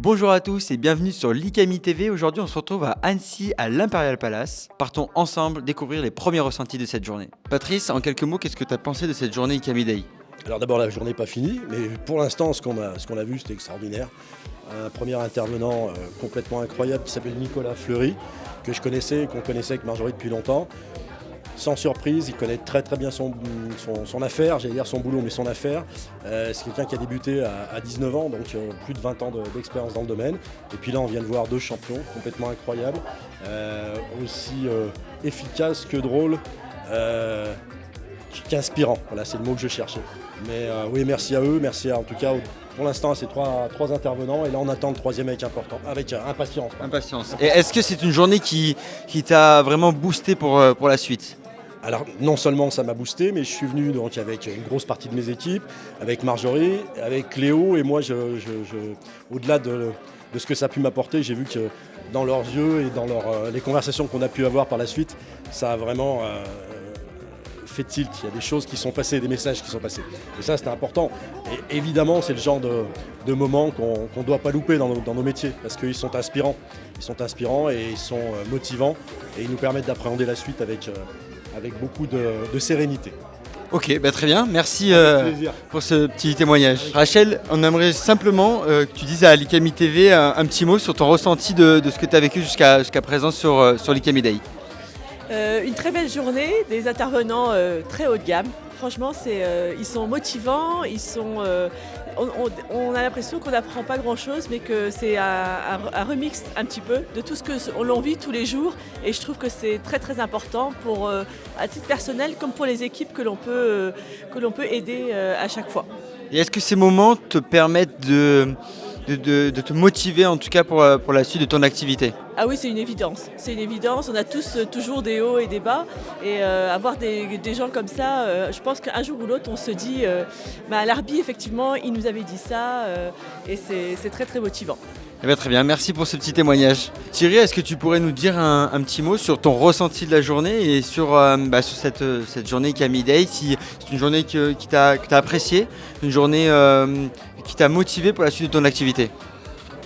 Bonjour à tous et bienvenue sur l'ICAMI TV. Aujourd'hui, on se retrouve à Annecy, à l'Imperial Palace. Partons ensemble découvrir les premiers ressentis de cette journée. Patrice, en quelques mots, qu'est-ce que tu as pensé de cette journée ICAMI Day? Alors d'abord, la journée n'est pas finie, mais pour l'instant, ce qu'on a vu, c'était extraordinaire. Un premier intervenant complètement incroyable qui s'appelle Nicolas Fleury, que je connaissais et qu'on connaissait avec Marjorie depuis longtemps. Sans surprise, il connaît très très bien son affaire, j'allais dire son boulot, mais son affaire. C'est quelqu'un qui a débuté à 19 ans, donc plus de 20 ans d'expérience dans le domaine. Et puis là, on vient de voir deux champions complètement incroyables, aussi efficaces que drôles, qu'inspirants. Voilà, c'est le mot que je cherchais. Mais oui, merci à eux, en tout cas pour l'instant à ces trois intervenants. Et là, on attend le troisième avec impatience. Impatience. Et est-ce que c'est une journée qui t'a vraiment boosté pour la suite? Alors non seulement ça m'a boosté, mais je suis venu donc avec une grosse partie de mes équipes, avec Marjorie, avec Léo, et moi au-delà de ce que ça a pu m'apporter, j'ai vu que dans leurs yeux et dans les conversations qu'on a pu avoir par la suite, ça a vraiment fait tilt. Il y a des choses qui sont passées, des messages qui sont passés. Et ça, c'était important. Et évidemment, c'est le genre de moments qu'on ne doit pas louper dans nos métiers, parce qu'ils sont inspirants. Ils sont inspirants et ils sont motivants, et ils nous permettent d'appréhender la suite avec beaucoup de sérénité. Ok, très bien, merci pour ce petit témoignage. Rachel, on aimerait simplement que tu dises à l'ICAMI TV un petit mot sur ton ressenti de ce que tu as vécu jusqu'à présent sur l'ICAMI Day. Une très belle journée, des intervenants très haut de gamme. Franchement, ils sont motivants, on a l'impression qu'on n'apprend pas grand-chose, mais que c'est un remix un petit peu de tout ce que l'on vit tous les jours. Et je trouve que c'est très très important à titre personnel comme pour les équipes que l'on peut aider à chaque fois. Et est-ce que ces moments te permettent de te motiver en tout cas pour la suite de ton activité? Ah oui, c'est une évidence. On a tous toujours des hauts et des bas. Et avoir des gens comme ça, je pense qu'un jour ou l'autre, on se dit l'Arbi, effectivement, il nous avait dit ça. Et c'est très très motivant. Très bien, merci pour ce petit témoignage. Thierry, est-ce que tu pourrais nous dire un petit mot sur ton ressenti de la journée et sur cette journée ICAMI Day, si c'est une journée qui t'a appréciée, une journée qui t'a motivé pour la suite de ton activité?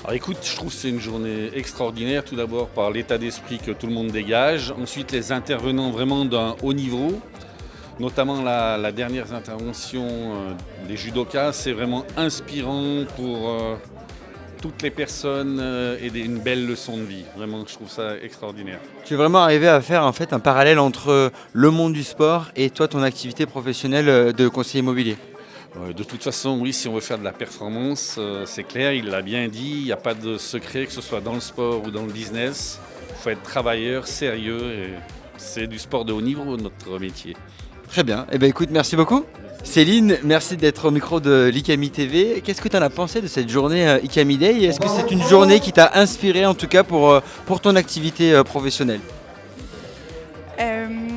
Alors écoute, je trouve que c'est une journée extraordinaire, tout d'abord par l'état d'esprit que tout le monde dégage, ensuite les intervenants vraiment d'un haut niveau, notamment la dernière intervention des judokas, c'est vraiment inspirant pour toutes les personnes et une belle leçon de vie. Vraiment, je trouve ça extraordinaire. Tu es vraiment arrivé à faire en fait un parallèle entre le monde du sport et toi, ton activité professionnelle de conseiller immobilier. De toute façon, oui, si on veut faire de la performance, c'est clair, il l'a bien dit, il n'y a pas de secret, que ce soit dans le sport ou dans le business. Il faut être travailleur, sérieux, et c'est du sport de haut niveau, notre métier. Très bien, écoute, merci beaucoup. Céline, merci d'être au micro de l'ICAMI TV. Qu'est-ce que tu en as pensé de cette journée ICAMI Day? Est-ce que c'est une journée qui t'a inspiré en tout cas pour ton activité professionnelle?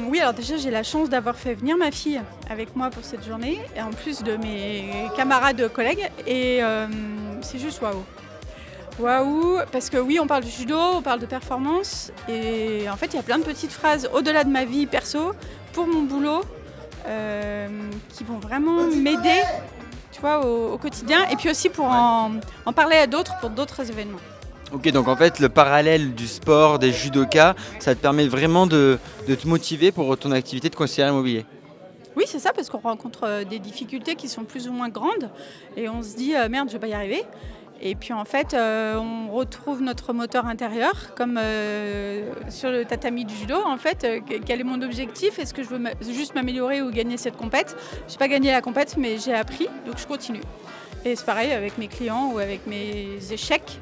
Oui, alors déjà j'ai la chance d'avoir fait venir ma fille avec moi pour cette journée, et en plus de mes camarades collègues, et c'est juste waouh. Waouh, parce que oui, on parle de judo, on parle de performance, et en fait il y a plein de petites phrases au-delà de ma vie perso, pour mon boulot, qui vont vraiment m'aider, tu vois, au quotidien, et puis aussi pour en parler à d'autres pour d'autres événements. Ok, donc en fait, le parallèle du sport, des judokas, ça te permet vraiment de te motiver pour ton activité de conseiller immobilier. Oui, c'est ça, parce qu'on rencontre des difficultés qui sont plus ou moins grandes, et on se dit merde, je vais pas y arriver. Et puis en fait, on retrouve notre moteur intérieur, comme sur le tatami du judo. En fait, quel est mon objectif? Est-ce que je veux juste m'améliorer ou gagner cette compète? Je n'ai pas gagné la compète, mais j'ai appris, donc je continue. Et c'est pareil avec mes clients ou avec mes échecs,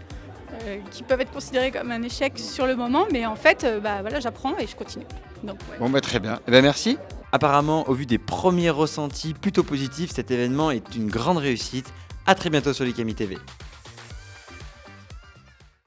qui peuvent être considérés comme un échec sur le moment, mais en fait, voilà, j'apprends et je continue. Donc, ouais. Bon, très bien. Merci. Apparemment, au vu des premiers ressentis plutôt positifs, cet événement est une grande réussite. À très bientôt sur l'ICAMI TV.